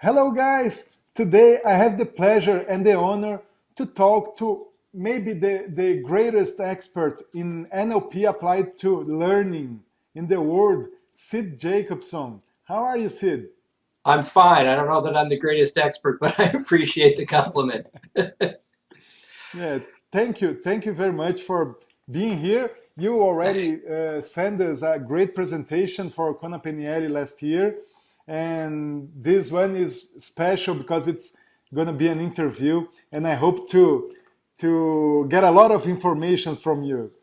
Hello, guys. Today I have the pleasure and the honor to talk to maybe the greatest expert in NLP applied to learning in the world, Sid Jacobson. How are you, Sid? I'm fine. I don't know that I'm the greatest expert, but I appreciate the compliment. Yeah, thank you. Thank you very much for being here. You already sent us a great presentation for Conapenielli last year, and this one is special because it's going to be an interview, and I hope to get a lot of information from you.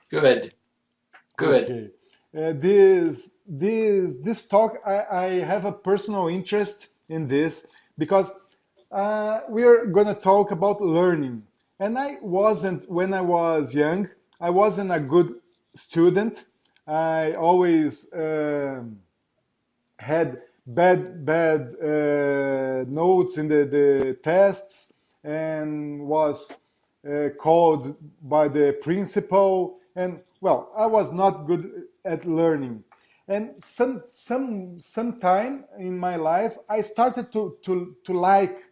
Good, good. Okay. This talk, I have a personal interest in this because we are going to talk about learning. And I wasn't, when I was young, I wasn't a good student. I always had bad notes in the tests and was called by the principal. And well, I was not good at learning. And some time in my life, I started to like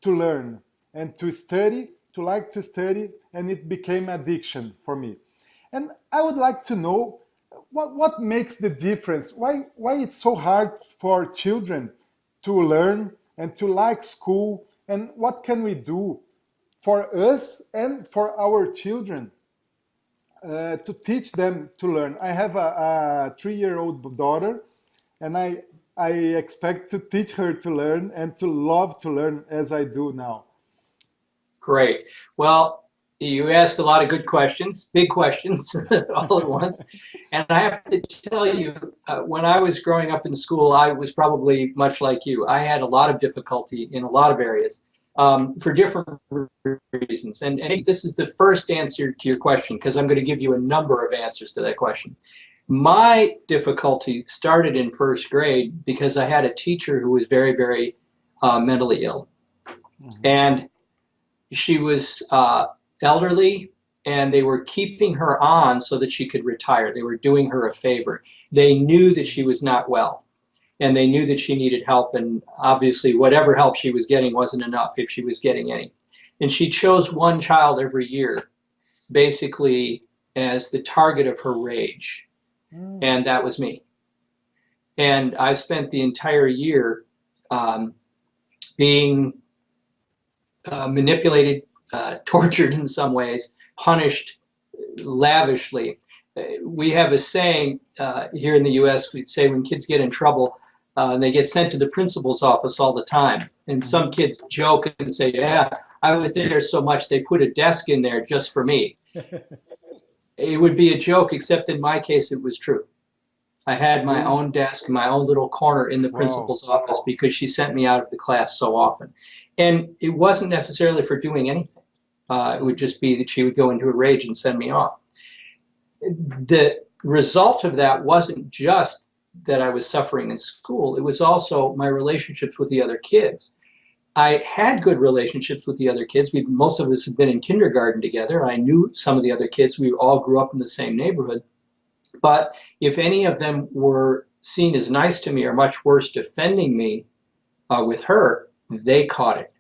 to learn and to study, to like to study, and it became addiction for me. And I would like to know what makes the difference? Why it's so hard for children to learn and to like school? And what can we do for us and for our children to teach them to learn? I have a 3-year-old daughter, and I expect to teach her to learn and to love to learn as I do now. Great. Well, you ask a lot of good questions, big questions all at once. And I have to tell you, when I was growing up in school, I was probably much like you. I had a lot of difficulty in a lot of areas for different reasons. And this is the first answer to your question, because I'm going to give you a number of answers to that question. My difficulty started in first grade because I had a teacher who was very, very mentally ill. Mhm. And she was elderly, and they were keeping her on so that she could retire. They were doing her a favor. They knew that she was not well, and they knew that she needed help, and obviously whatever help she was getting wasn't enough if she was getting any. And she chose one child every year, basically as the target of her rage, Mm. and that was me. And I spent the entire year um, being manipulated, tortured in some ways, punished lavishly. We have a saying here in the US, we'd say when kids get in trouble, they get sent to the principal's office all the time. And some Mhm. kids joke and say, yeah, I was there so much they put a desk in there just for me. It would be a joke, except in my case, it was true. I had my Really? own desk, my own little corner in the Wow. principal's office because she sent me out of the class so often. And it wasn't necessarily for doing anything. It would just be that she would go into a rage and send me off. The result of that wasn't just that I was suffering in school, it was also my relationships with the other kids. I had good relationships with the other kids. Most of us had been in kindergarten together. I knew some of the other kids. We all grew up in the same neighborhood. But if any of them were seen as nice to me or much worse, defending me with her, they caught it.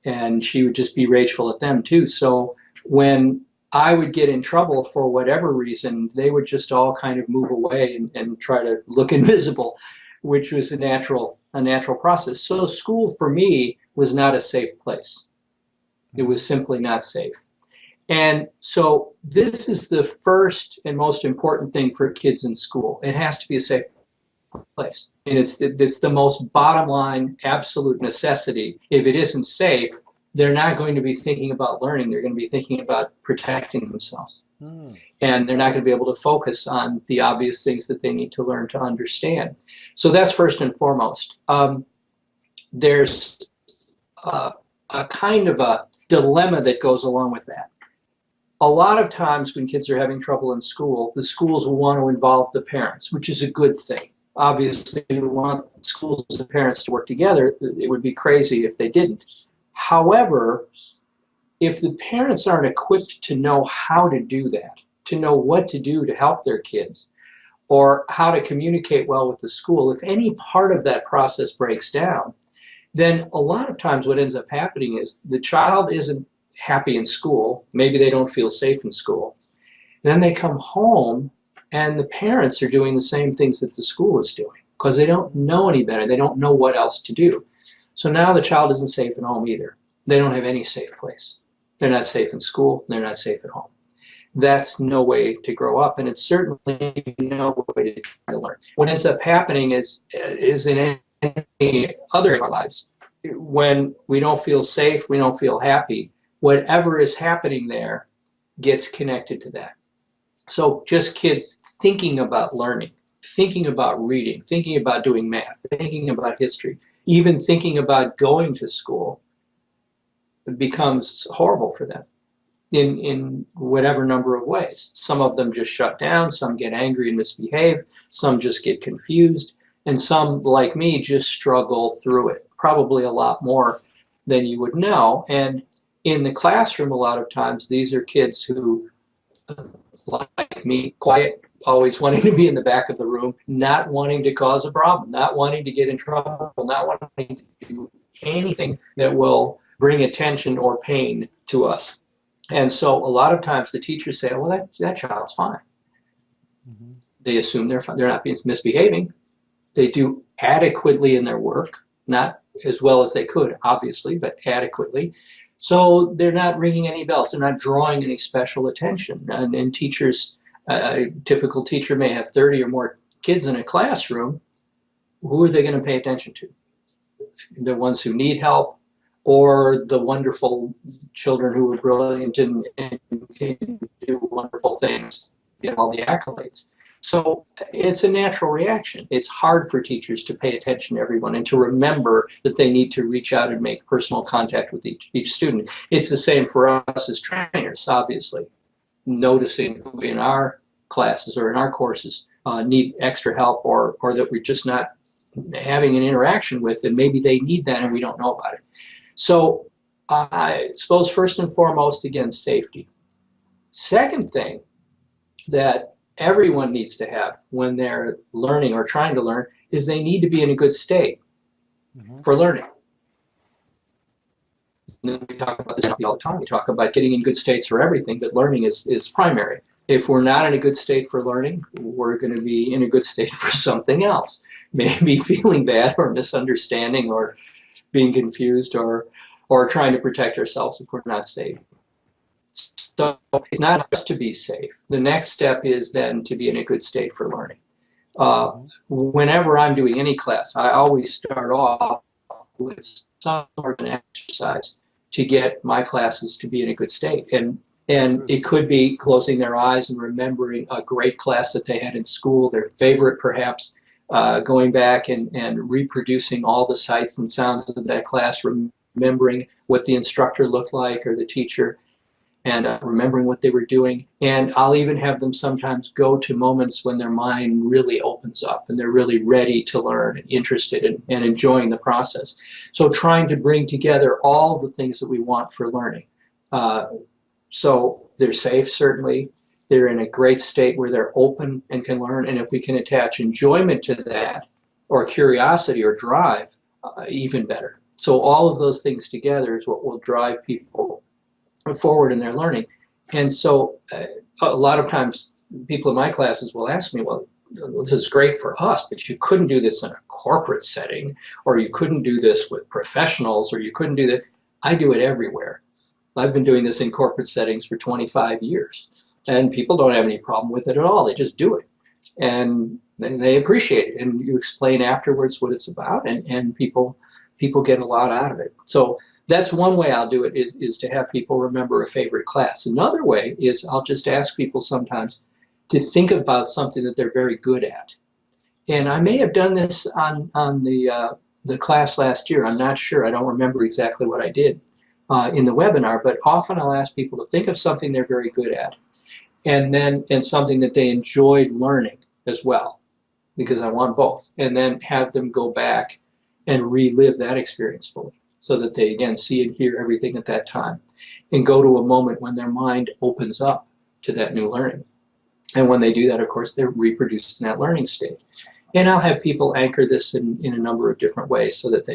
And she would just be rageful at them too. So when I would get in trouble for whatever reason, they would just all kind of move away and try to look invisible, which was a natural process. So school for me was not a safe place. It Mhm. was simply not safe. And so this is the first and most important thing for kids in school. It has to be a safe place. And it's the most bottom line, absolute necessity. If it isn't safe, they're not going to be thinking about learning. They're going to be thinking about protecting themselves. Mm. And they're not going to be able to focus on the obvious things that they need to learn to understand. So that's first and foremost. There's a, a kind of a dilemma that goes along with that. A lot of times when kids are having trouble in school, the schools will want to involve the parents, which is a good thing. Obviously, we want schools and parents to work together. It would be crazy if they didn't. However, if the parents aren't equipped to know how to do that, to know what to do to help their kids, or how to communicate well with the school, if any part of that process breaks down, then a lot of times what ends up happening is the child isn't happy in school. Maybe they don't feel safe in school. Then they come home and the parents are doing the same things that the school is doing because they don't know any better. They don't know what else to do. So now the child isn't safe at home either. They don't have any safe place. They're not safe in school. They're not safe at home. That's no way to grow up, and it's certainly no way to try to learn. What ends up happening is in any other of our lives, when we don't feel safe, we don't feel happy, whatever is happening there gets connected to that. So just kids thinking about learning, thinking about reading, thinking about doing math, thinking about history, even thinking about going to school, it becomes horrible for them in whatever number of ways. Some of them just shut down, some get angry and misbehave, some just get confused, and some, like me, just struggle through it, probably a lot more than you would know. And in the classroom, a lot of times, these are kids who, like me, quiet, always wanting to be in the back of the room, not wanting to cause a problem, not wanting to get in trouble, not wanting to do anything that will bring attention or pain to us. And so a lot of times the teachers say, well, that child's fine. Mm-hmm. They assume they're fine. They're not misbehaving. They do adequately in their work, not as well as they could, obviously, but adequately. So they're not ringing any bells. They're not drawing any special attention. And teachers, a typical teacher may have 30 or more kids in a classroom. Who are they going to pay attention to? The ones who need help, or the wonderful children who are brilliant and can do wonderful things, get all the accolades. So it's a natural reaction. It's hard for teachers to pay attention to everyone and to remember that they need to reach out and make personal contact with each student. It's the same for us as trainers, obviously. Noticing who in our classes or in our courses need extra help, or that we're just not having an interaction with, and maybe they need that and we don't know about it. So I suppose first and foremost, again, safety. Second thing that everyone needs to have when they're learning or trying to learn is they need to be in a good state for learning. And we talk about this all the time. We talk about getting in good states for everything, but learning is primary. If we're not in a good state for learning, we're going to be in a good state for something else. Maybe feeling bad or misunderstanding or being confused or trying to protect ourselves if we're not safe. So it's not just to be safe. The next step is then to be in a good state for learning. Whenever I'm doing any class, I always start off with some sort of an exercise to get my classes to be in a good state. And it could be closing their eyes and remembering a great class that they had in school, their favorite perhaps, going back and reproducing all the sights and sounds of that class, remembering what the instructor looked like or the teacher, and remembering what they were doing. And I'll even have them sometimes go to moments when their mind really opens up and they're really ready to learn and interested and enjoying the process. So trying to bring together all the things that we want for learning. So they're safe, certainly. They're in a great state where they're open and can learn. And if we can attach enjoyment to that, or curiosity or drive, even better. So all of those things together is what will drive people forward in their learning. And so a lot of times people in my classes will ask me, well, this is great for us, but you couldn't do this in a corporate setting, or you couldn't do this with professionals, or you couldn't do that. I do it everywhere. I've been doing this in corporate settings for 25 years. And people don't have any problem with it at all. They just do it. And they appreciate it. And you explain afterwards what it's about, and people get a lot out of it. So that's one way I'll do it, is to have people remember a favorite class. Another way is I'll just ask people sometimes to think about something that they're very good at. And I may have done this on the class last year. I'm not sure. I don't remember exactly what I did in the webinar, but often I'll ask people to think of something they're very good at, and something that they enjoyed learning as well, because I want both, and then have them go back and relive that experience fully, so that they again see and hear everything at that time, and go to a moment when their mind opens up to that new learning. And when they do that, of course, they're reproducing that learning state. And I'll have people anchor this in a number of different ways, so that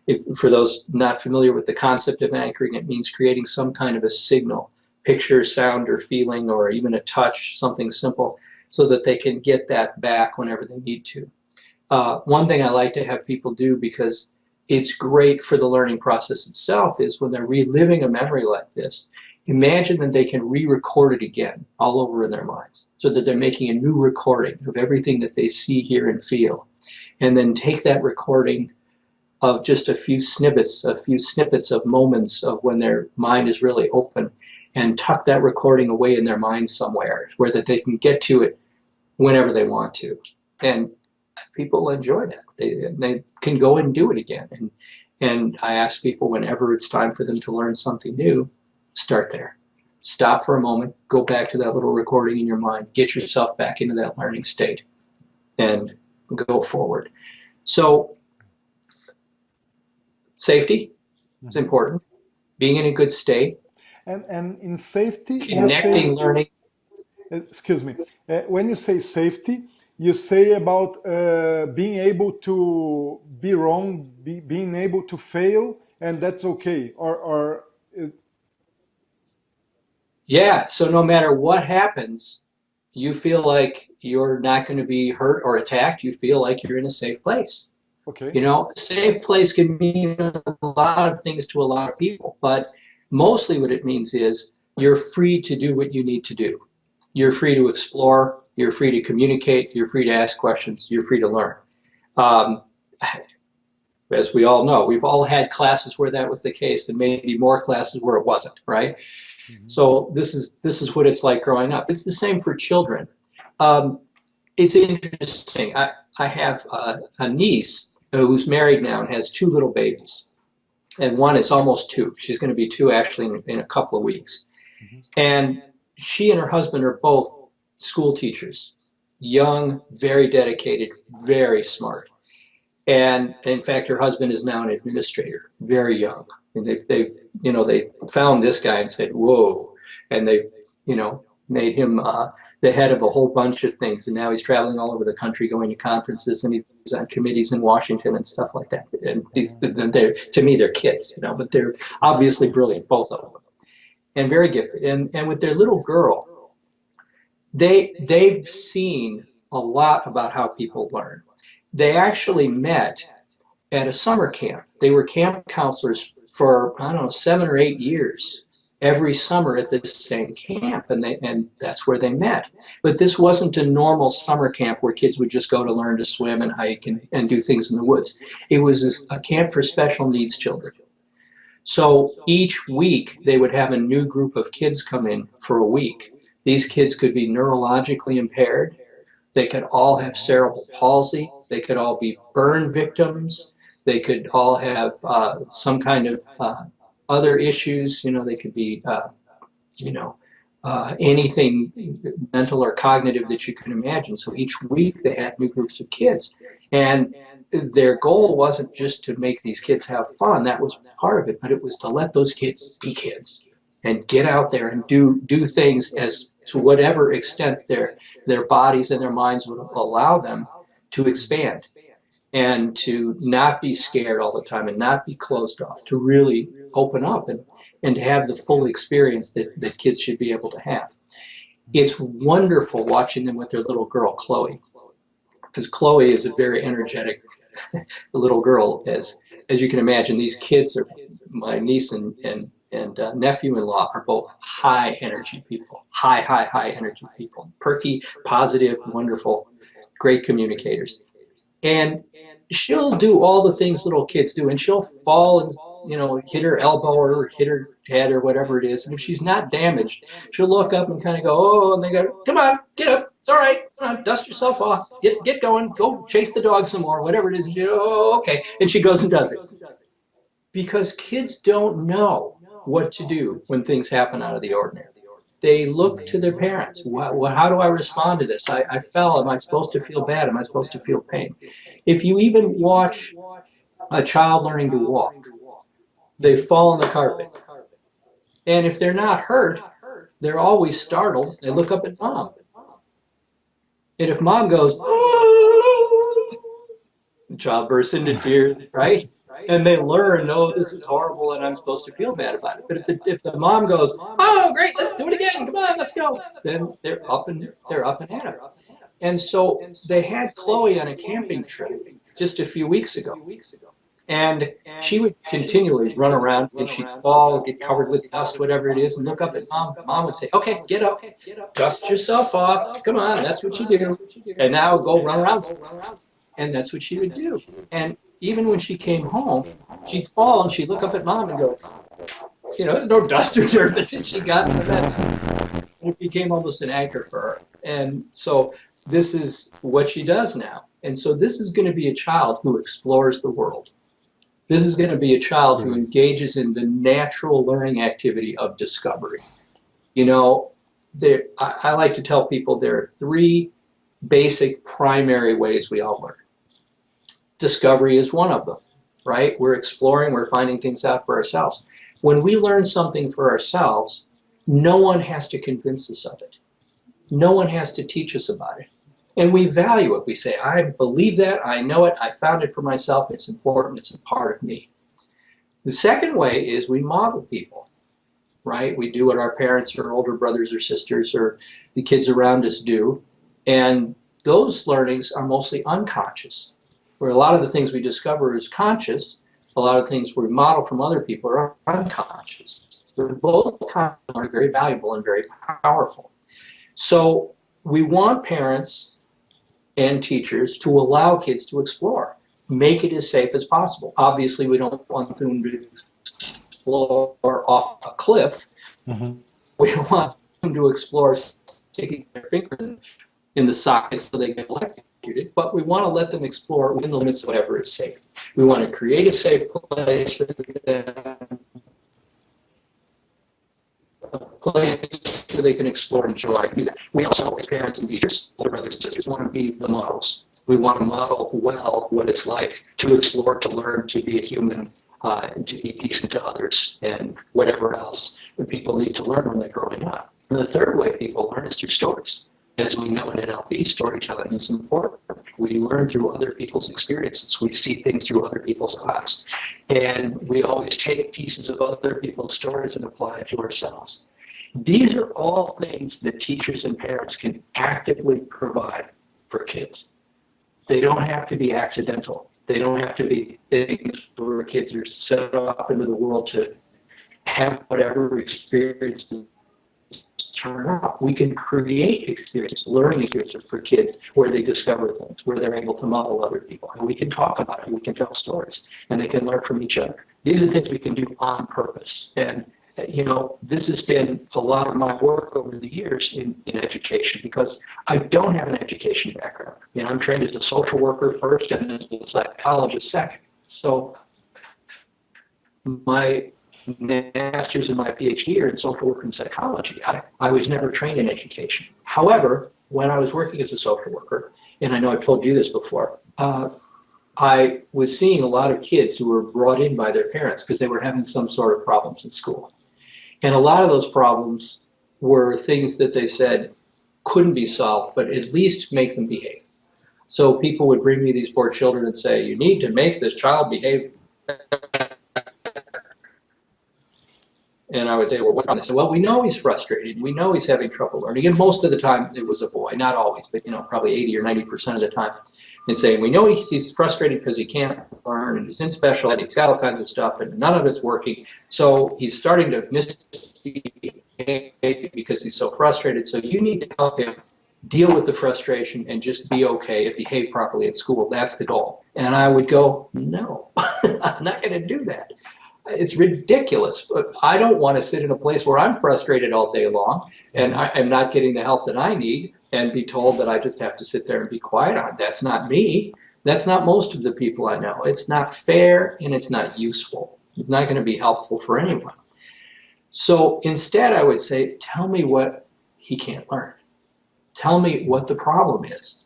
if for those not familiar with the concept of anchoring, it means creating some kind of a signal, picture, sound, or feeling, or even a touch, something simple, so that they can get that back whenever they need to. One thing I like to have people do, because it's great for the learning process itself, is when they're reliving a memory like this, imagine that they can re-record it again all over in their minds, so that they're making a new recording of everything that they see, hear, and feel. And then take that recording of just a few snippets of moments of when their mind is really open, and tuck that recording away in their mind somewhere where that they can get to it whenever they want to. And people enjoy that. They can go and do it again. And I ask people, whenever it's time for them to learn something new, start there. Stop for a moment, go back to that little recording in your mind, get yourself back into that learning state, and go forward. So safety is important. Being in a good state. And in safety, Connecting learning. Excuse me. When you say safety, you say about being able to be wrong, being able to fail, and that's okay. Yeah, so no matter what happens, you feel like you're not going to be hurt or attacked. You feel like you're in a safe place. Okay. You know, a safe place can mean a lot of things to a lot of people, but mostly what it means is you're free to do what you need to do. You're free to explore, you're free to communicate, you're free to ask questions, you're free to learn. As we all know, we've all had classes where that was the case, and maybe more classes where it wasn't, right? Mm-hmm. So this is what it's like growing up. It's the same for children. It's interesting. I have a niece who's married now and has 2 little babies. And one is almost 2. She's going to be 2 actually in a couple of weeks. Mm-hmm. And she and her husband are both school teachers, young, very dedicated, very smart. And in fact, her husband is now an administrator, very young. And they found this guy and said, whoa. And they, made him the head of a whole bunch of things. And now he's traveling all over the country, going to conferences, and he's on committees in Washington and stuff like that. And to me, they're kids, but they're obviously brilliant, both of them, and very gifted. And with their little girl, they've seen a lot about how people learn. They actually met at a summer camp. They were camp counselors for, 7 or 8 years, every summer at this same camp, and that's where they met. But this wasn't a normal summer camp where kids would just go to learn to swim and hike and do things in the woods. It was a camp for special needs children. So each week they would have a new group of kids come in for a week. These kids could be neurologically impaired. They could all have cerebral palsy. They could all be burn victims. They could all have some kind of other issues. They could be, anything mental or cognitive that you can imagine. So each week they had new groups of kids. And their goal wasn't just to make these kids have fun. That was part of it. But it was to let those kids be kids and get out there and do things as to whatever extent their bodies and their minds would allow them to expand, and to not be scared all the time and not be closed off, to really open up and to have the full experience that kids should be able to have. It's wonderful watching them with their little girl, Chloe, because Chloe is a very energetic little girl. As you can imagine, these kids are, my niece and nephew-in-law are both high energy people, high energy people, perky, positive, wonderful, great communicators. And she'll do all the things little kids do, and she'll fall and hit her elbow or hit her head or whatever it is. And if she's not damaged, she'll look up and kind of go, oh, and they go, come on, get up, it's all right, come on, dust yourself off, get going, go chase the dog some more, whatever it is. And she, oh, okay, and she goes and does it. Because kids don't know what to do when things happen out of the ordinary. They look to their parents. How do I respond to this? I fell. Am I supposed to feel bad? Am I supposed to feel pain? If you even watch a child learning to walk, they fall on the carpet. And if they're not hurt, they're always startled. They look up at mom. And if mom goes, oh, the child bursts into tears, right? And they learn, oh, this is horrible and I'm supposed to feel bad about it. But if the mom goes, oh, great, let's do it again, come on, let's go, then they're up and at it. And so they had Chloe on a camping trip just a few weeks ago. And she would continually run around and she'd fall, get covered with dust, whatever it is, and look up at mom. Mom would say, okay, get up, dust yourself off. Come on, that's what you do. And now go run around. And that's what she would do. And even when she came home, she'd fall and she'd look up at mom and go, there's no dust or dirt that she got in the mess. It became almost an anchor for her. And so this is what she does now. And so this is going to be a child who explores the world. This is going to be a child who engages in the natural learning activity of discovery. I like to tell people there are three basic primary ways we all learn. Discovery is one of them, right? We're exploring, we're finding things out for ourselves. When we learn something for ourselves, no one has to convince us of it. No one has to teach us about it. And we value it. We say, I believe that, I know it, I found it for myself, it's important, it's a part of me. The second way is we model people, right? We do what our parents or older brothers or sisters or the kids around us do. And those learnings are mostly unconscious, where a lot of the things we discover is conscious, a lot of things we model from other people are unconscious. They're both are very valuable and very powerful. So we want parents and teachers to allow kids to explore, make it as safe as possible. Obviously, we don't want them to explore off a cliff. Mm-hmm. We don't want them to explore sticking their fingers in the sockets so they get electrocuted, but we want to let them explore within the limits of whatever is safe. We want to create a safe place for them, a place where they can explore and enjoy and do that. We also, as parents and teachers, older brothers and sisters, want to be the models. We want to model well what it's like to explore, to learn, to be a human, and to be decent to others, and whatever else that people need to learn when they're growing up. And the third way people learn is through stories. As we know in NLP, storytelling is important. We learn through other people's experiences. We see things through other people's eyes. And we always take pieces of other people's stories and apply it to ourselves. These are all things that teachers and parents can actively provide for kids. They don't have to be accidental. They don't have to be things where kids are set off into the world to have whatever experience turn out. We can create experiences, learning experiences for kids where they discover things, where they're able to model other people. And we can talk about it, we can tell stories, and they can learn from each other. These are things we can do on purpose. And this has been a lot of my work over the years in education, because I don't have an education background. I'm trained as a social worker first and as a psychologist second. So my master's and my PhD are in social work and psychology. I was never trained in education. However, when I was working as a social worker, and I know I've told you this before, I was seeing a lot of kids who were brought in by their parents because they were having some sort of problems in school. And a lot of those problems were things that they said couldn't be solved, but at least make them behave. So people would bring me these poor children and say, you need to make this child behave. And I would say, well, what's wrong? They said, well, we know he's frustrated. We know he's having trouble learning. And most of the time it was a boy, not always, but probably 80 or 90% of the time. And saying, we know he's frustrated because he can't learn, and he's in special ed, he's got all kinds of stuff, and none of it's working. So he's starting to misbehave because he's so frustrated. So you need to help him deal with the frustration and just be okay and behave properly at school. That's the goal. And I would go, no, I'm not going to do that. It's ridiculous. I don't want to sit in a place where I'm frustrated all day long and I'm not getting the help that I need and be told that I just have to sit there and be quiet on it. That's not me. That's not most of the people I know. It's not fair and it's not useful. It's not going to be helpful for anyone. So instead I would say, tell me what he can't learn. Tell me what the problem is.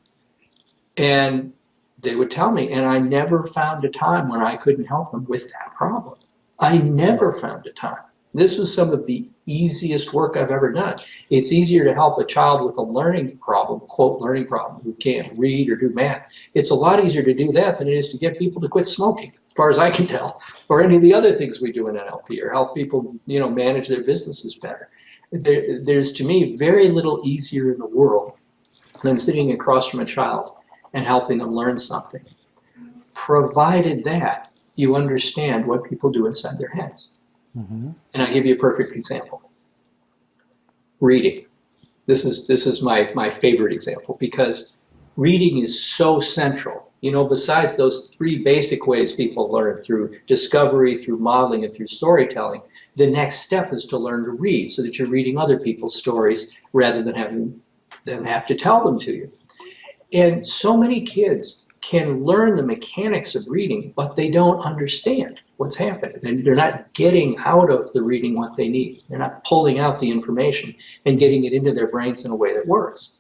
And they would tell me, and I never found a time when I couldn't help them with that problem. I never found a time. This was some of the easiest work I've ever done. It's easier to help a child with a learning problem, quote, learning problem, who can't read or do math. It's a lot easier to do that than it is to get people to quit smoking. far as I can tell, or any of the other things we do in NLP, or help people, manage their businesses better. There's, to me, very little easier in the world than sitting across from a child and helping them learn something, provided that you understand what people do inside their heads. Mm-hmm. And I'll give you a perfect example. Reading. This is my favorite example, because reading is so central. Besides those three basic ways people learn, through discovery, through modeling, and through storytelling, the next step is to learn to read so that you're reading other people's stories rather than having them have to tell them to you. And so many kids can learn the mechanics of reading, but they don't understand what's happening. They're not getting out of the reading what they need. They're not pulling out the information and getting it into their brains in a way that works.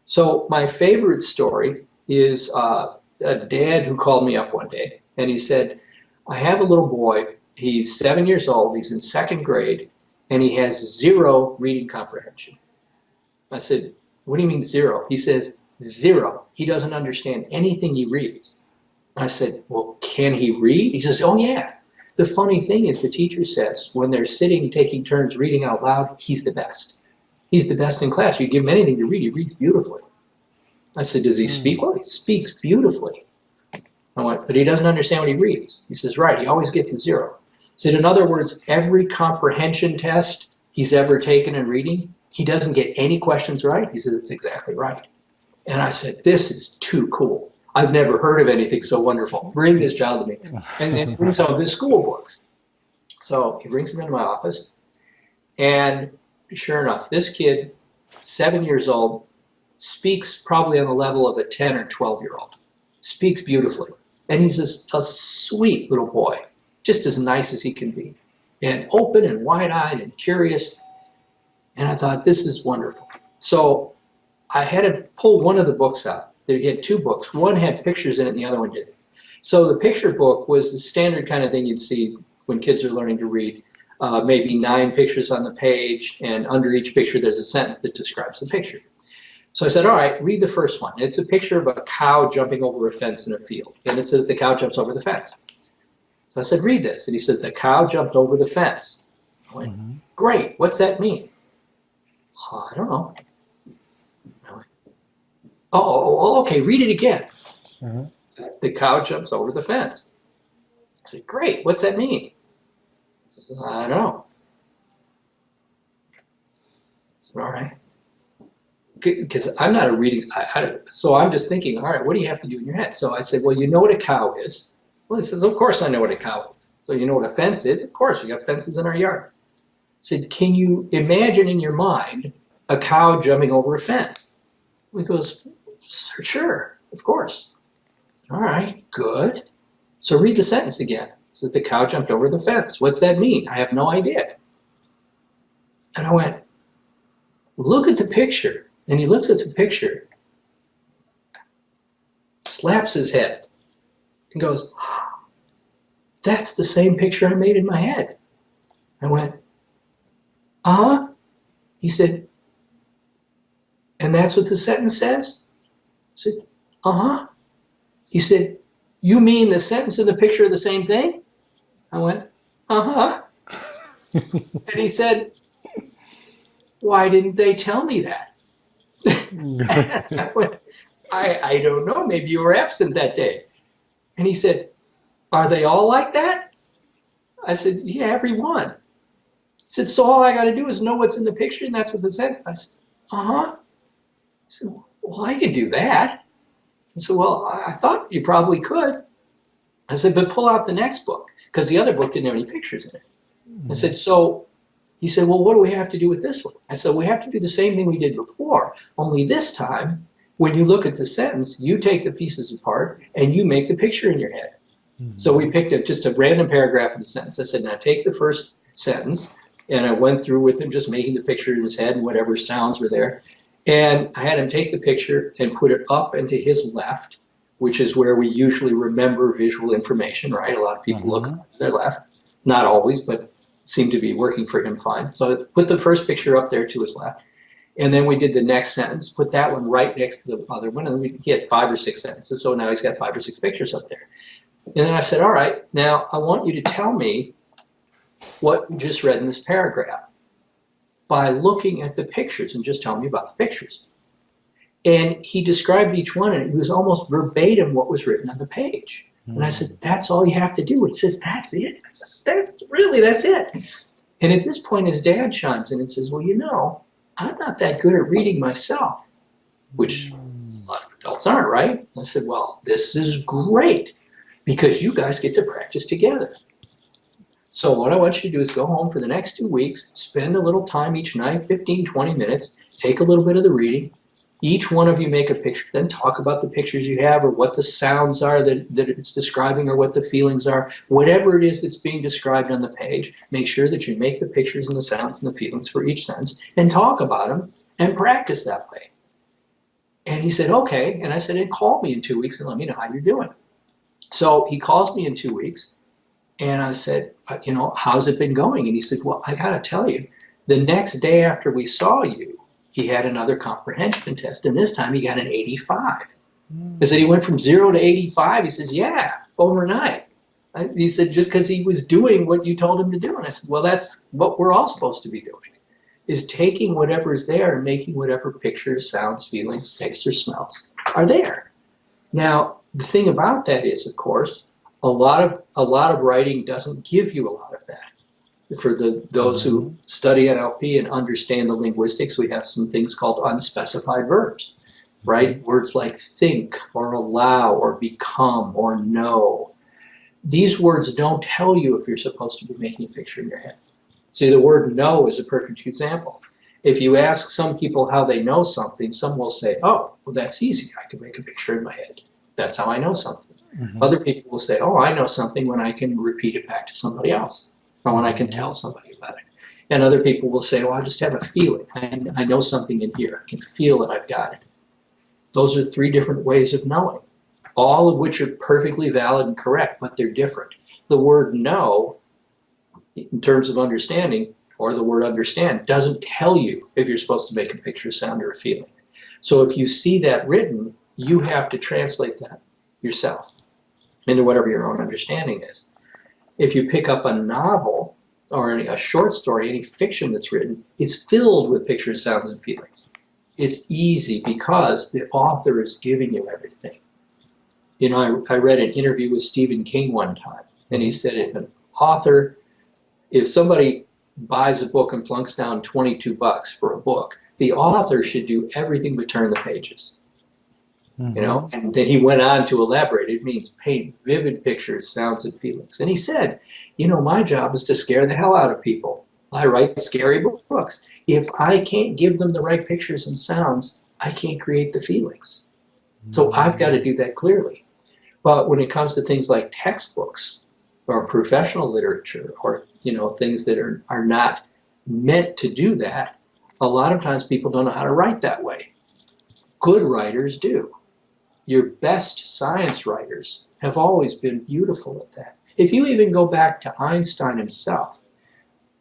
So my favorite story is a dad who called me up one day, and he said, I have a little boy, he's 7 years old, he's in second grade, and he has zero reading comprehension. I said, what do you mean zero? He says, zero. He doesn't understand anything he reads. I said, well, can he read? He says, oh yeah. The funny thing is, the teacher says when they're sitting taking turns reading out loud, he's the best. He's the best in class. You give him anything to read, he reads beautifully. I said, does he speak well? He speaks beautifully. I went, but he doesn't understand what he reads. He says, right, he always gets a zero. I said, in other words, every comprehension test he's ever taken in reading, he doesn't get any questions right. He says, it's exactly right. And I said, this is too cool. I've never heard of anything so wonderful. Bring this child to me. And then bring some of his school books. So he brings them into my office. And sure enough, this kid, 7 years old, speaks probably on the level of a 10 or 12-year-old. Speaks beautifully. And he's a sweet little boy, just as nice as he can be. And open and wide-eyed and curious. And I thought, this is wonderful. So I had to pull one of the books out. He had two books. One had pictures in it and the other one didn't. So the picture book was the standard kind of thing you'd see when kids are learning to read. Maybe 9 pictures on the page, and under each picture there's a sentence that describes the picture. So I said, all right, read the first one. It's a picture of a cow jumping over a fence in a field. And it says the cow jumps over the fence. So I said, read this. And he says, the cow jumped over the fence. I went, great, what's that mean? I don't know. Oh, okay, read it again. It says, the cow jumps over the fence. I said, great, what's that mean? He says, I don't know. I said, all right. Because I'm not a reading, so I'm just thinking, all right, what do you have to do in your head? So I said, well, you know what a cow is? Well, he says, of course I know what a cow is. So you know what a fence is? Of course, we got fences in our yard. I said, can you imagine in your mind a cow jumping over a fence? He goes, sure, of course. All right, good. So read the sentence again. So the cow jumped over the fence. What's that mean? I have no idea. And I went, look at the picture. And he looks at the picture, slaps his head, and goes, that's the same picture I made in my head. I went, uh-huh. He said, and that's what the sentence says? I said, uh-huh. He said, you mean the sentence and the picture are the same thing? I went, uh-huh. And he said, why didn't they tell me that? I don't know, maybe you were absent that day. And he said, are they all like that? I said, yeah, every one. He said, so all I got to do is know what's in the picture and that's what the sentence. I said, uh-huh. He said, well, I could do that. I said, well, I thought you probably could. I said, but pull out the next book, because the other book didn't have any pictures in it. I said, so he said, well, what do we have to do with this one? I said, we have to do the same thing we did before, only this time, when you look at the sentence, you take the pieces apart and you make the picture in your head. So we picked up just a random paragraph in the sentence. I said, now take the first sentence, and I went through with him just making the picture in his head and whatever sounds were there. And I had him take the picture and put it up and to his left, which is where we usually remember visual information, right? A lot of people look to their left. Not always, but seemed to be working for him fine. So I put the first picture up there to his left. And then we did the next sentence, put that one right next to the other one, and he had 5 or 6 sentences. So now he's got 5 or 6 pictures up there. And then I said, all right, now I want you to tell me what you just read in this paragraph by looking at the pictures and just tell me about the pictures. And he described each one, and it was almost verbatim what was written on the page. And I said, that's all you have to do. He says, that's it. I said, that's it. And at this point, his dad chimes in and says, well, you know, I'm not that good at reading myself, which a lot of adults aren't, right? I said, well, this is great because you guys get to practice together. So what I want you to do is go home for the next 2 weeks, spend a little time each night, 15, 20 minutes, take a little bit of the reading. Each one of you make a picture, then talk about the pictures you have or what the sounds are that it's describing or what the feelings are. Whatever it is that's being described on the page, make sure that you make the pictures and the sounds and the feelings for each sense and talk about them and practice that way. And he said, okay. And I said, and call me in 2 weeks and let me know how you're doing. So he calls me in 2 weeks. And I said, you know, how's it been going? And he said, well, I got to tell you, the next day after we saw you, he had another comprehension test. And this time he got an 85. I said, he went from 0 to 85. He says, yeah, overnight. He said, just because he was doing what you told him to do. And I said, well, that's what we're all supposed to be doing, is taking whatever is there and making whatever pictures, sounds, feelings, tastes, or smells are there. Now, the thing about that is, of course, a lot of writing doesn't give you a lot of that. For those who study NLP and understand the linguistics, we have some things called unspecified verbs, right? Words like think or allow or become or know. These words don't tell you if you're supposed to be making a picture in your head. See, the word know is a perfect example. If you ask some people how they know something, some will say, oh, well, that's easy. I can make a picture in my head. That's how I know something. Other people will say, oh, I know something when I can repeat it back to somebody else, or when I can tell somebody about it. And other people will say, well, I just have a feeling. I know something in here. I can feel it. I've got it. Those are 3 different ways of knowing, all of which are perfectly valid and correct, but they're different. The word know, in terms of understanding, or the word understand, doesn't tell you if you're supposed to make a picture, sound, or a feeling. So if you see that written, you have to translate that yourself into whatever your own understanding is. If you pick up a novel or a short story, any fiction that's written, it's filled with pictures, sounds, and feelings. It's easy because the author is giving you everything. You know, I read an interview with Stephen King one time, and he said if somebody buys a book and plunks down $22 for a book, the author should do everything but turn the pages. You know, and then he went on to elaborate. It means paint vivid pictures, sounds, and feelings. And he said, you know, my job is to scare the hell out of people. I write scary books. If I can't give them the right pictures and sounds, I can't create the feelings. So I've got to do that clearly. But when it comes to things like textbooks or professional literature or, you know, things that are not meant to do that, a lot of times people don't know how to write that way. Good writers do. Your best science writers have always been beautiful at that. If you even go back to Einstein himself,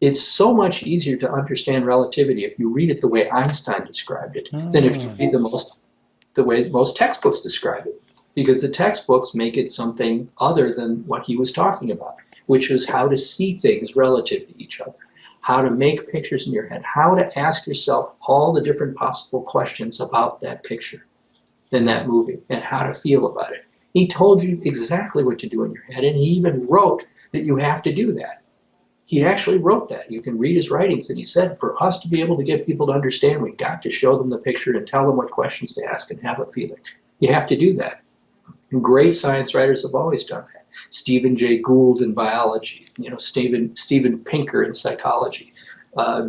it's so much easier to understand relativity if you read it the way Einstein described it than if you read the way most textbooks describe it. Because the textbooks make it something other than what he was talking about, which was how to see things relative to each other, how to make pictures in your head, how to ask yourself all the different possible questions about that picture in that movie and how to feel about it. He told you exactly what to do in your head, and he even wrote that you have to do that. He actually wrote that. You can read his writings, and he said, for us to be able to get people to understand, we've got to show them the picture and tell them what questions to ask and have a feeling. You have to do that. And great science writers have always done that. Stephen Jay Gould in biology, you know, Steven Pinker in psychology,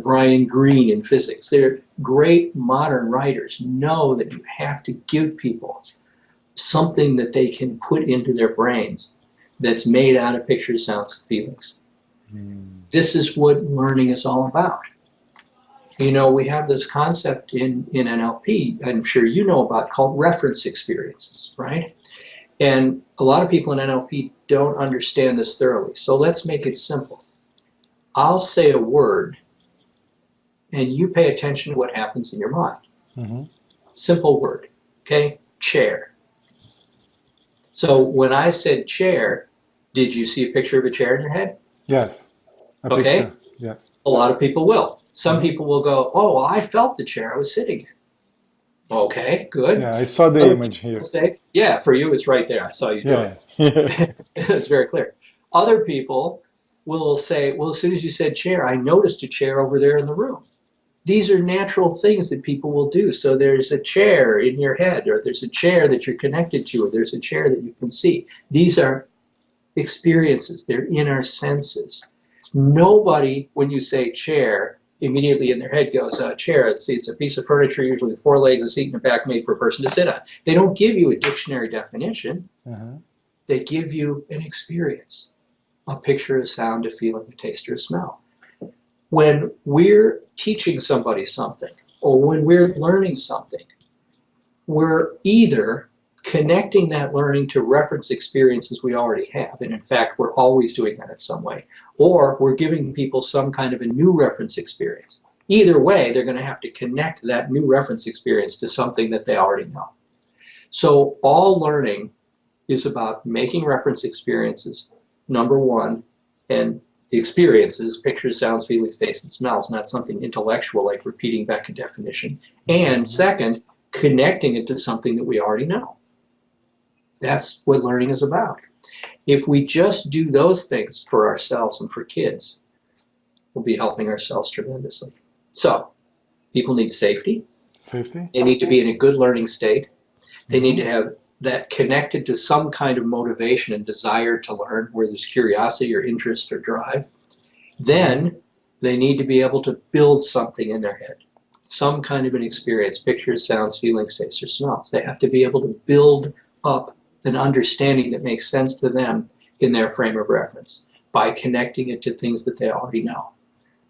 Brian Greene in physics. They're great modern writers, know that you have to give people something that they can put into their brains that's made out of pictures, sounds, and feelings. This is what learning is all about. You know, we have this concept in NLP, I'm sure you know about, called reference experiences, right? And a lot of people in NLP don't understand this thoroughly. So let's make it simple. I'll say a word, and you pay attention to what happens in your mind. Simple word, okay? Chair. So when I said chair, did you see a picture of a chair in your head? Yes. A Okay. picture. Yes. A lot of people will. Some Mhm. people will go, oh, well, I felt the chair I was sitting in. Okay, good. Yeah, I saw the Other image people here. say, yeah, for you, it's right there. I saw you do Yeah. Yeah. it. It's very clear. Other people will say, well, as soon as you said chair, I noticed a chair over there in the room. These are natural things that people will do. So there's a chair in your head, or there's a chair that you're connected to, or there's a chair that you can see. These are experiences, they're in our senses. Nobody, when you say chair, immediately in their head goes, chair, it's a piece of furniture, usually with four legs, a seat in the back made for a person to sit on. They don't give you a dictionary definition, Uh-huh. they give you an experience, a picture, a sound, a feeling, a taste, or a smell. When we're teaching somebody something, or when we're learning something, we're either connecting that learning to reference experiences we already have, and in fact, we're always doing that in some way, or we're giving people some kind of a new reference experience. Either way, they're going to have to connect that new reference experience to something that they already know. So all learning is about making reference experiences, number one, and experiences, pictures, sounds, feelings, tastes, and smells, not something intellectual like repeating back a definition. And Mhm. second, connecting it to something that we already know. That's what learning is about. If we just do those things for ourselves and for kids, we'll be helping ourselves tremendously. So, people need safety. Safety. They need to be in a good learning state. They need to Mhm. have that connected to some kind of motivation and desire to learn, where there's curiosity or interest or drive. Mhm. Then they need to be able to build something in their head, some kind of an experience, pictures, sounds, feelings, tastes, or smells. They have to be able to build up an understanding that makes sense to them in their frame of reference by connecting it to things that they already know.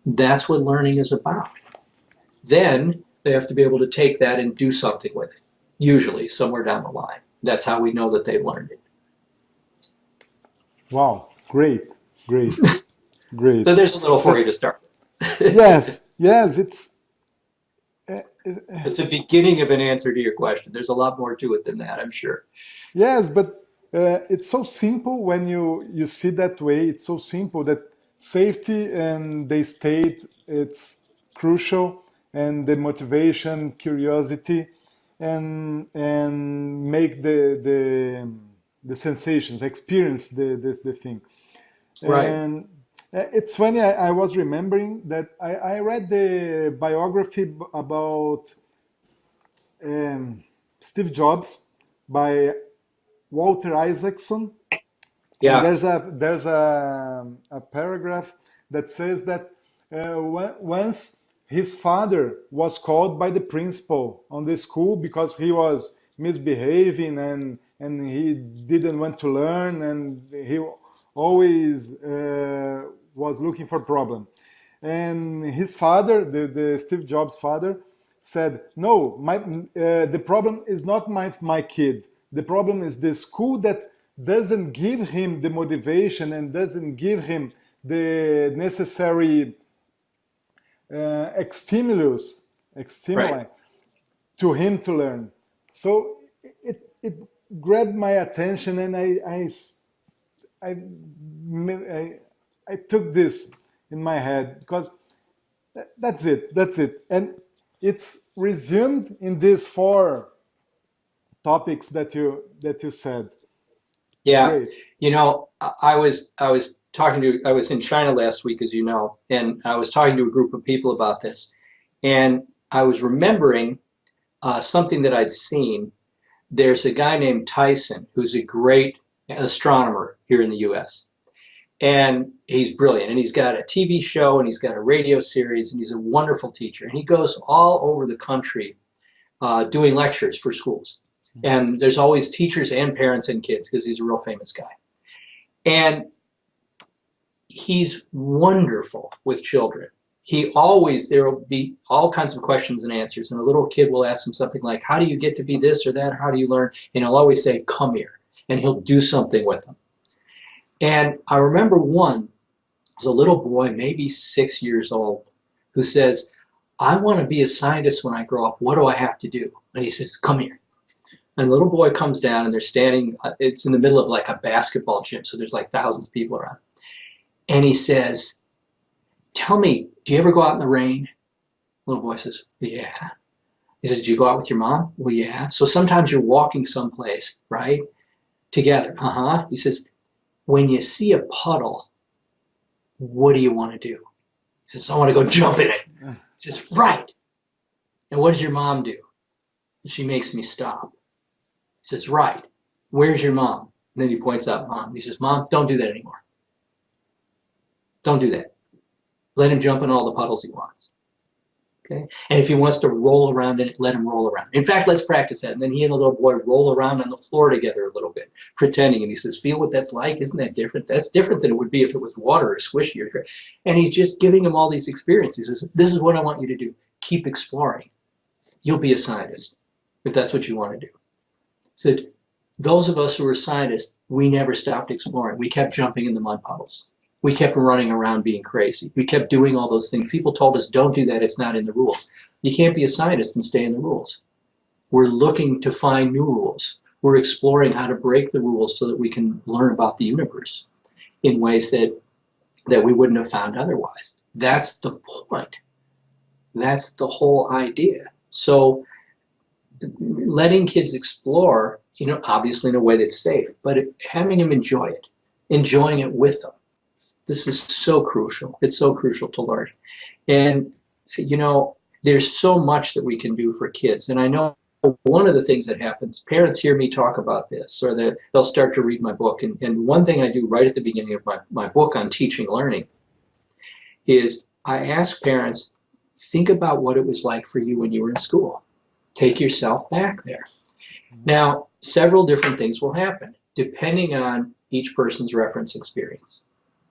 That's what learning is about. Then they have to be able to take that and do something with it, usually somewhere down the line. That's how we know that they've learned it. Wow. Great. Great. Great. So there's a little for you to That's start with. yes. Yes. It's It's a beginning of an answer to your question. There's a lot more to it than that, I'm sure. yes, but it's so simple when you see that way. It's so simple that safety and the state it's crucial, and the motivation, curiosity, and make the sensations, experience the thing. Right. And it's funny. I was remembering that I read the biography about Steve Jobs by Walter Isaacson, and Yeah. there's a paragraph that says that once his father was called by the principal on the school because he was misbehaving and he didn't want to learn, and he always was looking for problem. And his father, the Steve Jobs father, said, "No, the problem is not my kid. The problem is the school that doesn't give him the motivation and doesn't give him the necessary Right. stimuli to him to learn." So it grabbed my attention, and I, I took this in my head because that's it, and it's resumed in these four topics that you said. Yeah. Great. I was in China last week, as you know, and I was talking to a group of people about this. And I was remembering something that I'd seen. There's a guy named Tyson who's a great astronomer here in the US. And he's brilliant. And he's got a TV show and he's got a radio series and he's a wonderful teacher. And he goes all over the country doing lectures for schools. And there's always teachers and parents and kids because he's a real famous guy. And he's wonderful with children. There will be all kinds of questions and answers. And a little kid will ask him something like, how do you get to be this or that? Or how do you learn? And he'll always say, come here. And he'll do something with them. And I remember one was a little boy, maybe 6 years old, who says, I want to be a scientist when I grow up. What do I have to do? And he says, come here. And a little boy comes down and they're standing, it's in the middle of like a basketball gym, so there's like thousands of people around. And he says, tell me, do you ever go out in the rain? Little boy says, yeah. He says, do you go out with your mom? Well, yeah. So sometimes you're walking someplace, right? Together. Uh-huh. He says, when you see a puddle, what do you want to do? He says, I want to go jump in it. He says, right. And what does your mom do? She makes me stop. He says, right. Where's your mom? And then he points out mom. He says, Mom, don't do that anymore. Don't do that. Let him jump in all the puddles he wants. Okay? And if he wants to roll around in it, let him roll around. In fact, let's practice that. And then he and the little boy roll around on the floor together a little bit, pretending. And he says, feel what that's like? Isn't that different? That's different than it would be if it was water or squishy. And he's just giving him all these experiences. He says, this is what I want you to do. Keep exploring. You'll be a scientist if that's what you want to do. He said, those of us who were scientists, we never stopped exploring. We kept jumping in the mud puddles. We kept running around being crazy. We kept doing all those things. People told us, don't do that. It's not in the rules. You can't be a scientist and stay in the rules. We're looking to find new rules. We're exploring how to break the rules so that we can learn about the universe in ways that we wouldn't have found otherwise. That's the point. That's the whole idea. So letting kids explore, obviously in a way that's safe, but having them enjoy it, enjoying it with them. This is so crucial. It's so crucial to learn. And, there's so much that we can do for kids. And I know one of the things that happens, parents hear me talk about this, or they'll start to read my book. And one thing I do right at the beginning of my book on teaching learning is I ask parents, think about what it was like for you when you were in school. Take yourself back there. Now, several different things will happen depending on each person's reference experience.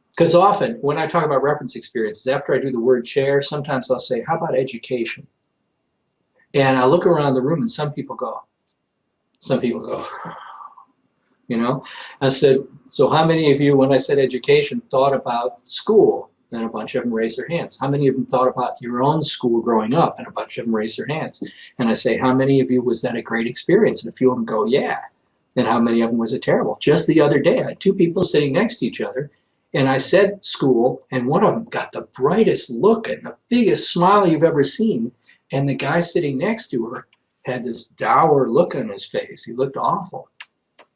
Because often when I talk about reference experiences, after I do the word chair, sometimes I'll say, how about education? And I look around the room and some people go, I said, so how many of you, when I said education, thought about school? And a bunch of them raised their hands. How many of them thought about your own school growing up? And a bunch of them raised their hands. And I say, how many of you was that a great experience? And a few of them go, yeah. And how many of them was it terrible? Just the other day, I had two people sitting next to each other. And I said school, and one of them got the brightest look and the biggest smile you've ever seen. And the guy sitting next to her had this dour look on his face. He looked awful.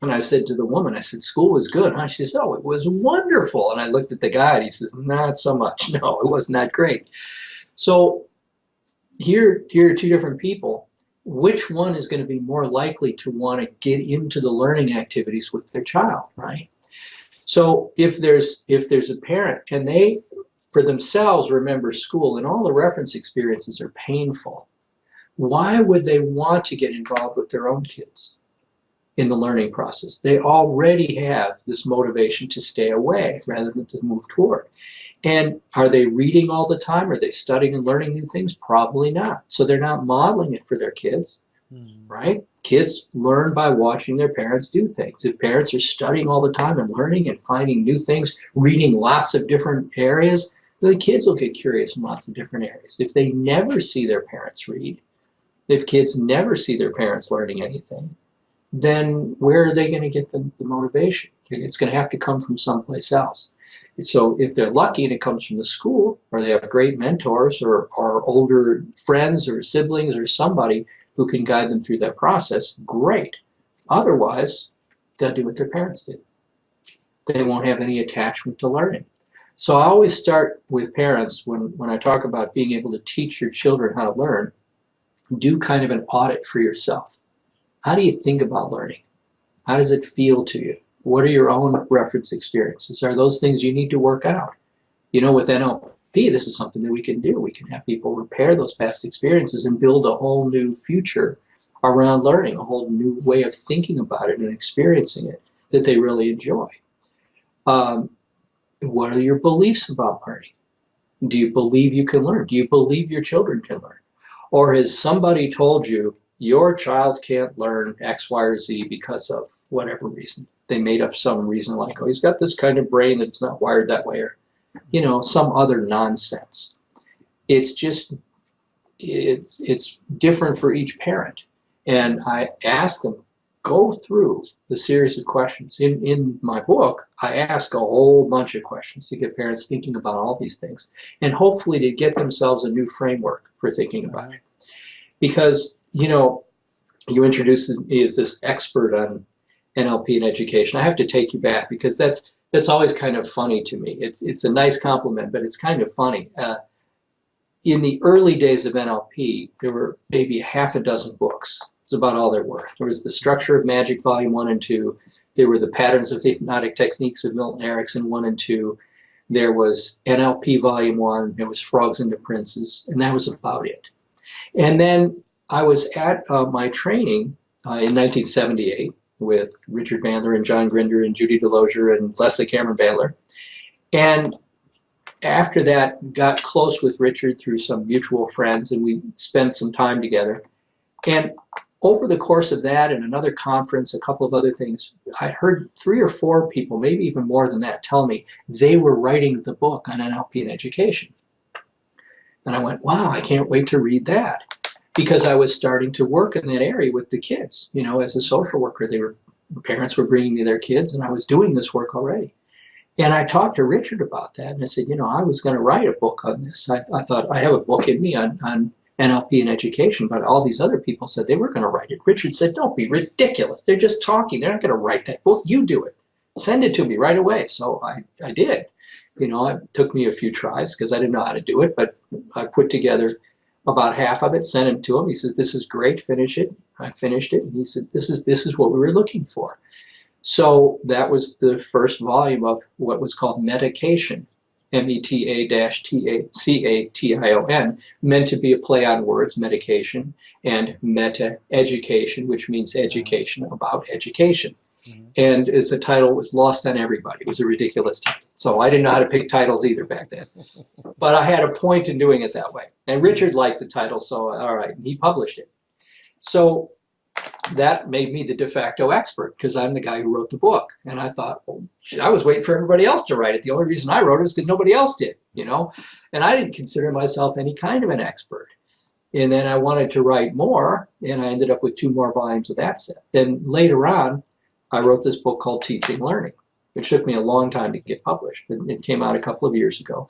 And I said to the woman, I said, school was good, huh? She says, oh, it was wonderful. And I looked at the guy and he says, not so much. No, it was not great. So here are two different people. Which one is going to be more likely to want to get into the learning activities with their child, right? So if there's a parent and they, for themselves, remember school and all the reference experiences are painful, why would they want to get involved with their own kids in the learning process? They already have this motivation to stay away rather than to move toward. And are they reading all the time? Are they studying and learning new things? Probably not. So they're not modeling it for their kids, right? Kids learn by watching their parents do things. If parents are studying all the time and learning and finding new things, reading lots of different areas, the kids will get curious in lots of different areas. If they never see their parents read, if kids never see their parents learning anything, then where are they going to get the motivation? It's going to have to come from someplace else. So if they're lucky and it comes from the school, or they have great mentors or older friends or siblings or somebody who can guide them through that process, great. Otherwise, they'll do what their parents did. They won't have any attachment to learning. So I always start with parents when I talk about being able to teach your children how to learn, do kind of an audit for yourself. How do you think about learning? How does it feel to you? What are your own reference experiences? Are those things you need to work out? With NLP, this is something that we can do. We can have people repair those past experiences and build a whole new future around learning, a whole new way of thinking about it and experiencing it that they really enjoy. What are your beliefs about learning? Do you believe you can learn? Do you believe your children can learn? Or has somebody told you your child can't learn X, Y, or Z because of whatever reason? They made up some reason like, oh, he's got this kind of brain that's not wired that way, or, some other nonsense. It's just, it's different for each parent. And I ask them, go through the series of questions. In my book, I ask a whole bunch of questions to get parents thinking about all these things, and hopefully to get themselves a new framework for thinking about it. Because, you introduced me as this expert on NLP and education. I have to take you back because that's always kind of funny to me. It's a nice compliment, but it's kind of funny. In the early days of NLP, there were maybe half a dozen books. It's about all there were. There was The Structure of Magic, Volume 1 and 2. There were The Patterns of Hypnotic Techniques of Milton Erickson, 1 and 2. There was NLP Volume 1. There was Frogs and the Princes, and that was about it. And then I was at my training in 1978 with Richard Bandler and John Grinder and Judy Delosier and Leslie Cameron Bandler. And after that, got close with Richard through some mutual friends, and we spent some time together. And over the course of that and another conference, a couple of other things, I heard 3 or 4 people, maybe even more than that, tell me they were writing the book on NLP and education. And I went, wow, I can't wait to read that. Because I was starting to work in that area with the kids. As a social worker, parents were bringing me their kids, and I was doing this work already. And I talked to Richard about that, and I said, I was going to write a book on this. I thought, I have a book in me on NLP and education, but all these other people said they were going to write it. Richard said, don't be ridiculous. They're just talking. They're not going to write that book. You do it. Send it to me right away. So I did. It took me a few tries because I didn't know how to do it, but I put together about half of it, sent it to him. He says, this is great, finish it. I finished it, and he said, this is what we were looking for. So that was the first volume of what was called Medication, META-TACATION, meant to be a play on words, medication, and meta-education, which means education about education. And as the title was lost on everybody. It was a ridiculous title. So I didn't know how to pick titles either back then. But I had a point in doing it that way. And Richard liked the title, so all right, and he published it. So that made me the de facto expert because I'm the guy who wrote the book. And I thought, well, shit, I was waiting for everybody else to write it. The only reason I wrote it was because nobody else did, And I didn't consider myself any kind of an expert. And then I wanted to write more, and I ended up with 2 more volumes of that set. Then later on, I wrote this book called Teaching Learning. It took me a long time to get published, but it came out a couple of years ago.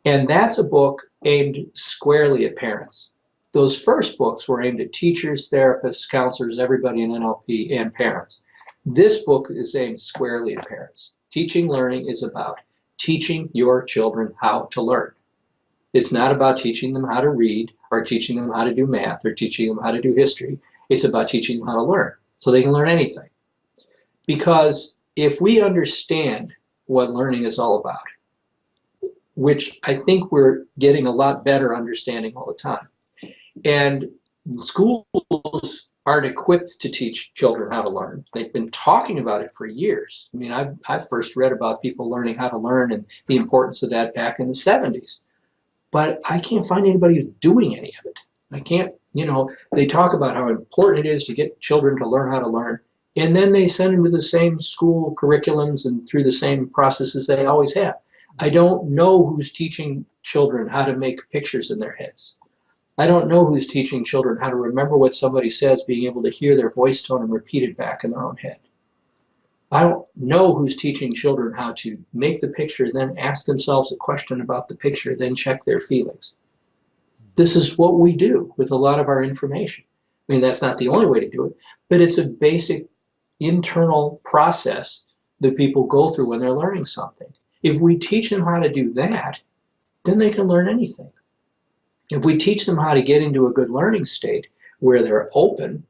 And that's a book aimed squarely at parents. Those first books were aimed at teachers, therapists, counselors, everybody in NLP, and parents. This book is aimed squarely at parents. Teaching Learning is about teaching your children how to learn. It's not about teaching them how to read or teaching them how to do math or teaching them how to do history. It's about teaching them how to learn so they can learn anything. Because if we understand what learning is all about, which I think we're getting a lot better understanding all the time, and schools aren't equipped to teach children how to learn. They've been talking about it for years. I mean, I first read about people learning how to learn and the importance of that back in the 70s. But I can't find anybody who's doing any of it. I can't, they talk about how important it is to get children to learn how to learn. And then they send them to the same school curriculums and through the same processes they always have. I don't know who's teaching children how to make pictures in their heads. I don't know who's teaching children how to remember what somebody says, being able to hear their voice tone and repeat it back in their own head. I don't know who's teaching children how to make the picture, then ask themselves a question about the picture, then check their feelings. This is what we do with a lot of our information. I mean, that's not the only way to do it, but it's a basic internal process that people go through when they're learning something. If we teach them how to do that, then they can learn anything. If we teach them how to get into a good learning state where they're open,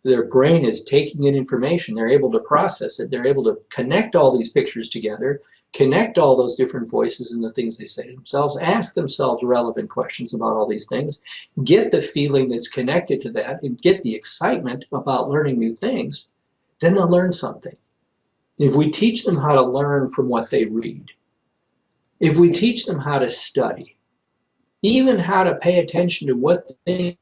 their brain is taking in information, they're able to process it, they're able to connect all these pictures together, connect all those different voices and the things they say to themselves, ask themselves relevant questions about all these things, get the feeling that's connected to that, and get the excitement about learning new things, then they'll learn something. If we teach them how to learn from what they read, if we teach them how to study, even how to pay attention to what they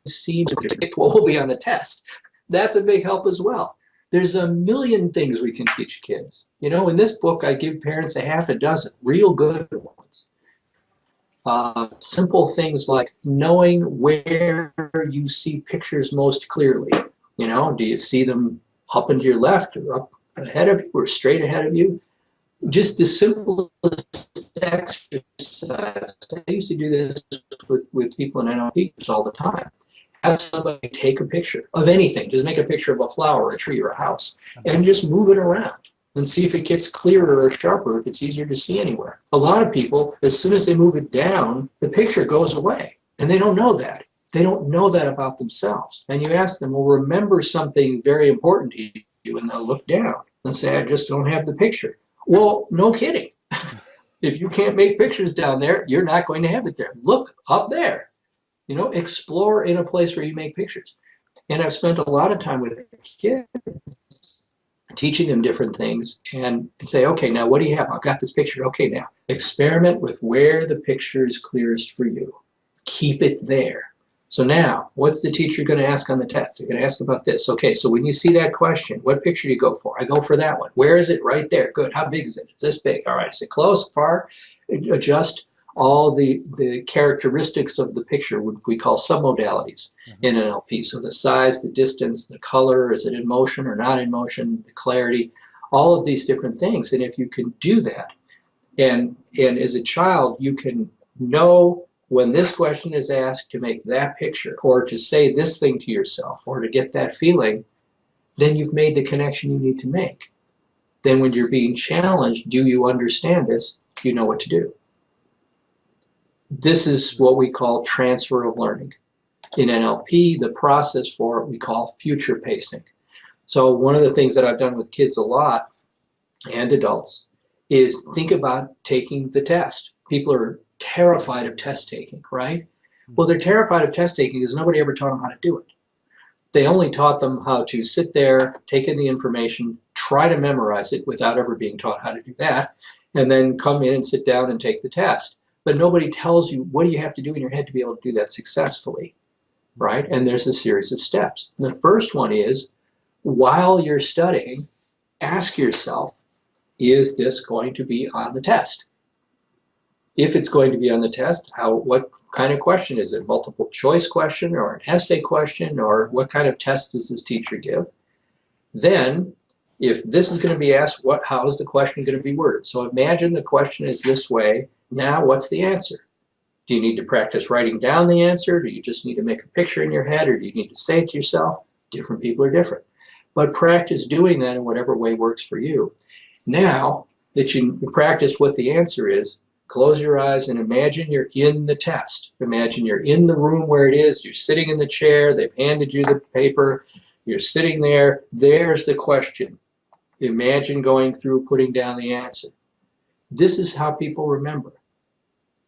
seem to predict what will be on the test, that's a big help as well. There's a million things we can teach kids. In this book, I give parents a half a dozen real good ones. Simple things like knowing where you see pictures most clearly. You know, do you see them up and to your left or up ahead of you or straight ahead of you? Just the simplest exercise. I used to do this with people in NLP all the time. Have somebody take a picture of anything. Just make a picture of a flower, a tree, or a house, and just move it around and see if it gets clearer or sharper, if it's easier to see anywhere. A lot of people, as soon as they move it down, the picture goes away, and they don't know that. They don't know that about themselves. And you ask them, well, remember something very important to you, and they'll look down and say, I just don't have the picture. Well, no kidding. If you can't make pictures down there, you're not going to have it there. Look up there. You know, explore in a place where you make pictures. And I've spent a lot of time with kids teaching them different things and say, okay, now what do you have? I've got this picture. Okay, now experiment with where the picture is clearest for you. Keep it there. So now, what's the teacher going to ask on the test? They're going to ask about this. Okay, so when you see that question, what picture do you go for? I go for that one. Where is it? Right there. Good. How big is it? It's this big. All right. Is it close? Far? Adjust all the characteristics of the picture, which we call submodalities in NLP. So the size, the distance, the color, is it in motion or not in motion, the clarity, all of these different things. And if you can do that, and as a child, you can know when this question is asked to make that picture or to say this thing to yourself or to get that feeling, then you've made the connection you need to make. Then when you're being challenged, do you understand this? You know what to do. This is what we call transfer of learning. In NLP, the process for it we call future pacing. So one of the things that I've done with kids a lot and adults is think about taking the test. People are terrified of test taking, right? Well, they're terrified of test taking because nobody ever taught them how to do it. They only taught them how to sit there, take in the information, try to memorize it without ever being taught how to do that, and then come in and sit down and take the test. But nobody tells you what do you have to do in your head to be able to do that successfully, right? And there's a series of steps. And the first one is, while you're studying, ask yourself, is this going to be on the test? If it's going to be on the test, what kind of question is it? Multiple choice question or an essay question, or what kind of test does this teacher give? Then, if this is going to be asked, how is the question going to be worded? So imagine the question is this way. Now, what's the answer? Do you need to practice writing down the answer? Do you just need to make a picture in your head, or do you need to say it to yourself? Different people are different. But practice doing that in whatever way works for you. Now that you practice what the answer is, close your eyes and imagine you're in the test. Imagine you're in the room where it is. You're sitting in the chair. They've handed you the paper. You're sitting there. There's the question. Imagine going through putting down the answer. This is how people remember.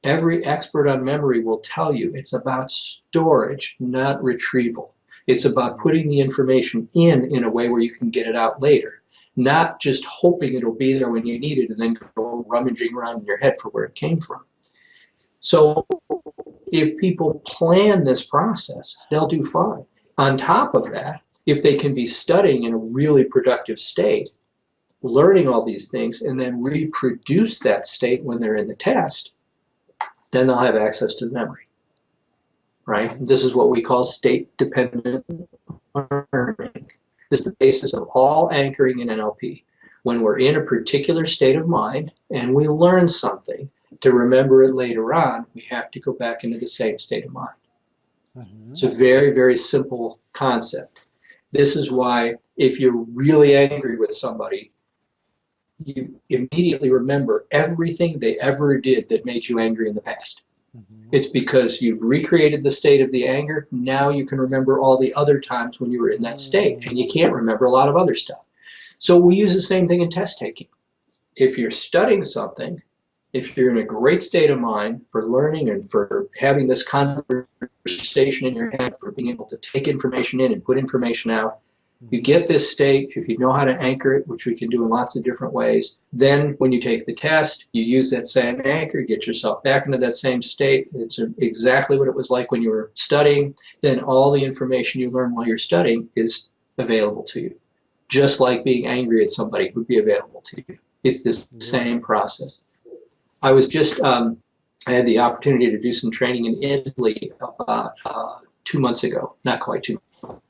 Every expert on memory will tell you it's about storage, not retrieval. It's about putting the information in a way where you can get it out later, not just hoping it'll be there when you need it and then go rummaging around in your head for where it came from. So if people plan this process, they'll do fine. On top of that, if they can be studying in a really productive state, learning all these things, and then reproduce that state when they're in the test, then they'll have access to the memory, right? This is what we call state-dependent learning. This is the basis of all anchoring in NLP. When we're in a particular state of mind and we learn something, to remember it later on, we have to go back into the same state of mind. It's a very, very simple concept. This is why if you're really angry with somebody, you immediately remember everything they ever did that made you angry in the past. It's because you've recreated the state of the anger. Now you can remember all the other times when you were in that state, and you can't remember a lot of other stuff. So we use the same thing in test taking. If you're studying something, if you're in a great state of mind for learning and for having this conversation in your head, for being able to take information in and put information out, you get this state. If you know how to anchor it, which we can do in lots of different ways, then when you take the test, you use that same anchor, get yourself back into that same state. It's exactly what it was like when you were studying. Then all the information you learn while you're studying is available to you, just like being angry at somebody would be available to you. It's this same process. I was just, I had the opportunity to do some training in Italy about 2 months ago, not quite 2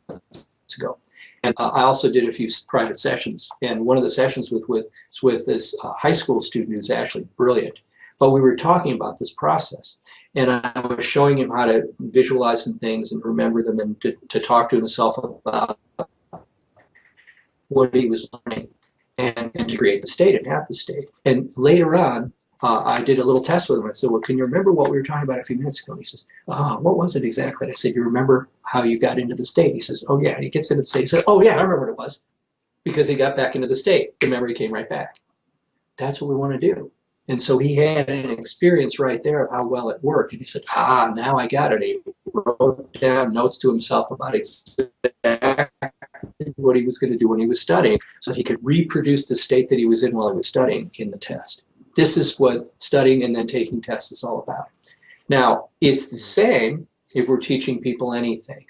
months ago. I also did a few private sessions. And one of the sessions was with this high school student who's actually brilliant. But we were talking about this process. And I was showing him how to visualize some things and remember them and to talk to himself about what he was learning and to create the state and have the state. And later on, I did a little test with him. I said, well, can you remember what we were talking about a few minutes ago? And he says, oh, what was it exactly? And I said, you remember how you got into the state? He says, oh, yeah. And he gets into the state. He said, oh, yeah, I remember what it was. Because he got back into the state. The memory came right back. That's what we want to do. And so he had an experience right there of how well it worked. And he said, now I got it. And he wrote down notes to himself about exactly what he was going to do when he was studying, so he could reproduce the state that he was in while he was studying in the test. This is what studying and then taking tests is all about. Now, it's the same if we're teaching people anything.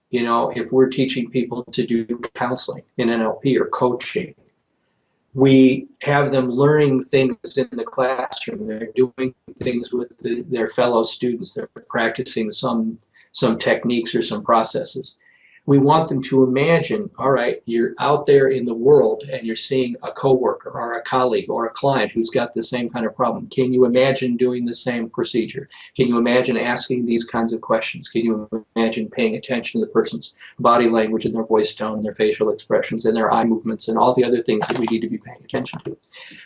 You know, if we're teaching people to do counseling in NLP or coaching, we have them learning things in the classroom. They're doing things with their fellow students. They're practicing some techniques or some processes. We want them to imagine, all right, you're out there in the world and you're seeing a coworker or a colleague or a client who's got the same kind of problem. Can you imagine doing the same procedure? Can you imagine asking these kinds of questions? Can you imagine paying attention to the person's body language and their voice tone and their facial expressions and their eye movements and all the other things that we need to be paying attention to?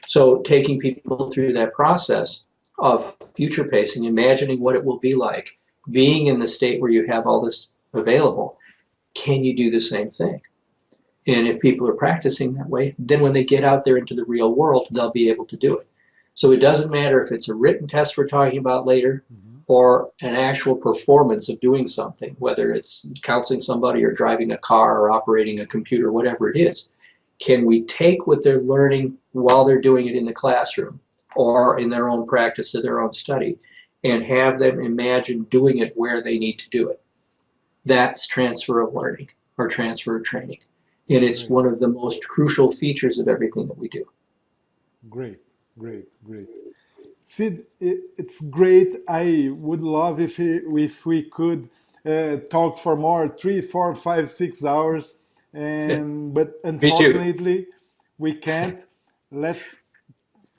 So taking people through that process of future pacing, imagining what it will be like, being in the state where you have all this available. Can you do the same thing? And if people are practicing that way, then when they get out there into the real world, they'll be able to do it. So it doesn't matter if it's a written test we're talking about later or an actual performance of doing something, whether it's counseling somebody or driving a car or operating a computer, whatever it is. Can we take what they're learning while they're doing it in the classroom or in their own practice or their own study and have them imagine doing it where they need to do it? That's transfer of learning or transfer of training. And it's one of the most crucial features of everything that we do. Great, great, great. Sid, it's great. I would love if we could talk for more 3, 4, 5, 6 hours, but Me too. unfortunately we can't. Let's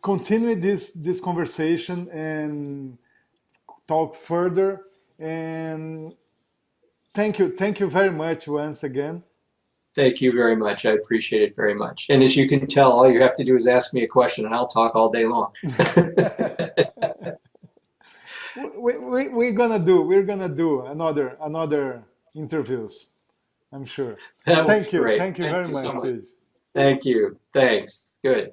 continue this conversation and talk further. And thank you very much once again. Thank you very much. I appreciate it very much. And as you can tell, all you have to do is ask me a question and I'll talk all day long. we're gonna do another interviews, I'm sure. That would be Thank you. great. Thank you Thank very you so much, much. Sid. Thank you. Thanks. Good.